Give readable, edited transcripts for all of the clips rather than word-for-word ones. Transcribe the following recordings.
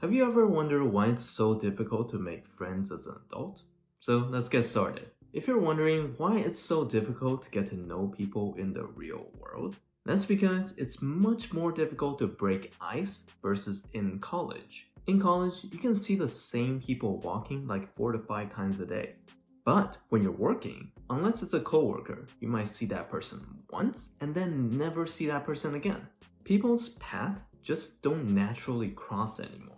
Have you ever wondered why it's so difficult to make friends as an adult? So let's get started. If you're wondering why it's so difficult to get to know people in the real world, that's because it's much more difficult to break ice versus in college. In college, you can see the same people walking like 4 to 5 times a day. But when you're working, unless it's a coworker, you might see that person once and then never see that person again. People's paths just don't naturally cross anymore.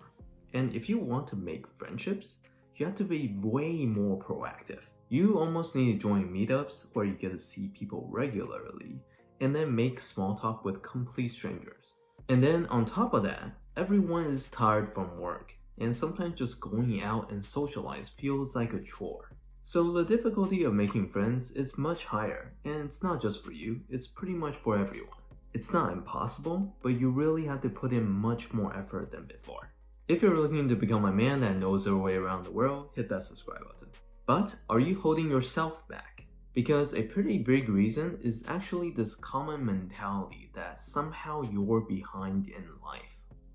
And if you want to make friendships, you have to be way more proactive. You almost need to join meetups where you get to see people regularly and then make small talk with complete strangers. And then on top of that, everyone is tired from work, and sometimes just going out and socialize feels like a chore. So the difficulty of making friends is much higher, and it's not just for you, it's pretty much for everyone. It's not impossible, but you really have to put in much more effort than before. If you're looking to become a man that knows their way around the world, hit that subscribe button. But are you holding yourself back? Because a pretty big reason is actually this common mentality that somehow you're behind in life.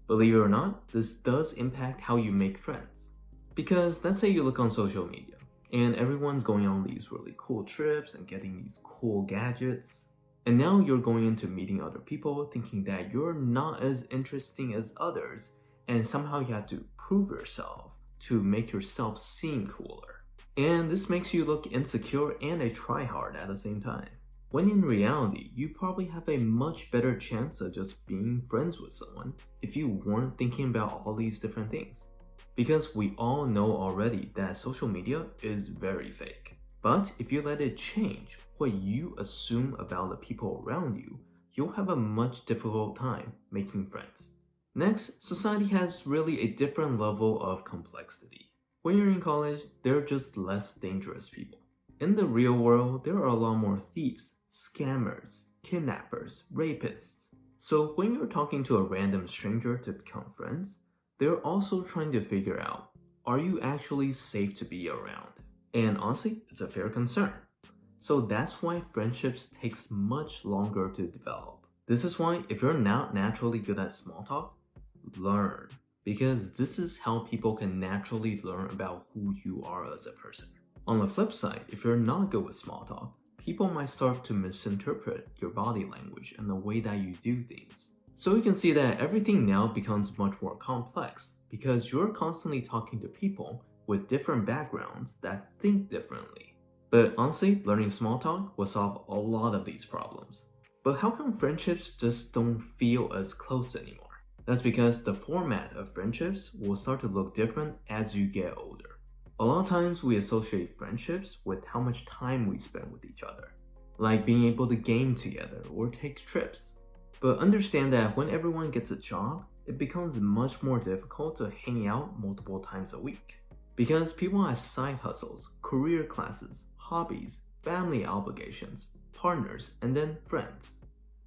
Believe it or not, this does impact how you make friends. Because let's say you look on social media, and everyone's going on these really cool trips and getting these cool gadgets. And now you're going into meeting other people thinking that you're not as interesting as others, and somehow you have to prove yourself to make yourself seem cooler. And this makes you look insecure and a tryhard at the same time. When in reality, you probably have a much better chance of just being friends with someone if you weren't thinking about all these different things. Because we all know already that social media is very fake. But if you let it change what you assume about the people around you, you'll have a much difficult time making friends. Next, society has really a different level of complexity. When you're in college, there are just less dangerous people. In the real world, there are a lot more thieves, scammers, kidnappers, rapists. So when you're talking to a random stranger to become friends, they're also trying to figure out, are you actually safe to be around? And honestly, it's a fair concern. So that's why friendships takes much longer to develop. This is why if you're not naturally good at small talk, learn. Because this is how people can naturally learn about who you are as a person. On the flip side, if you're not good with small talk, people might start to misinterpret your body language and the way that you do things. So you can see that everything now becomes much more complex because you're constantly talking to people with different backgrounds that think differently. But honestly, learning small talk will solve a lot of these problems. But how come friendships just don't feel as close anymore? That's because the format of friendships will start to look different as you get older. A lot of times we associate friendships with how much time we spend with each other, like being able to game together or take trips. But understand that when everyone gets a job, it becomes much more difficult to hang out multiple times a week. Because people have side hustles, career classes, hobbies, family obligations, partners, and then friends.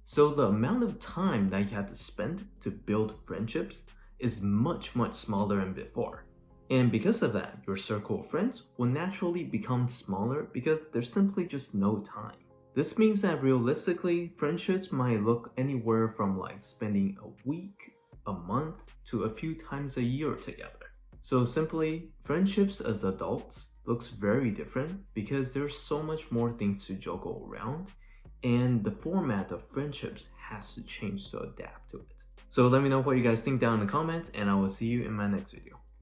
So the amount of time that you have to spend to build friendships is much smaller than before. And because of that, your circle of friends will naturally become smaller because there's simply just no time. This means that realistically, friendships might look anywhere from like spending a week, a month, to a few times a year together. So simply, friendships as adults looks very different because there's so much more things to juggle around, and the format of friendships has to change to adapt to it. So let me know what you guys think down in the comments, and I will see you in my next video.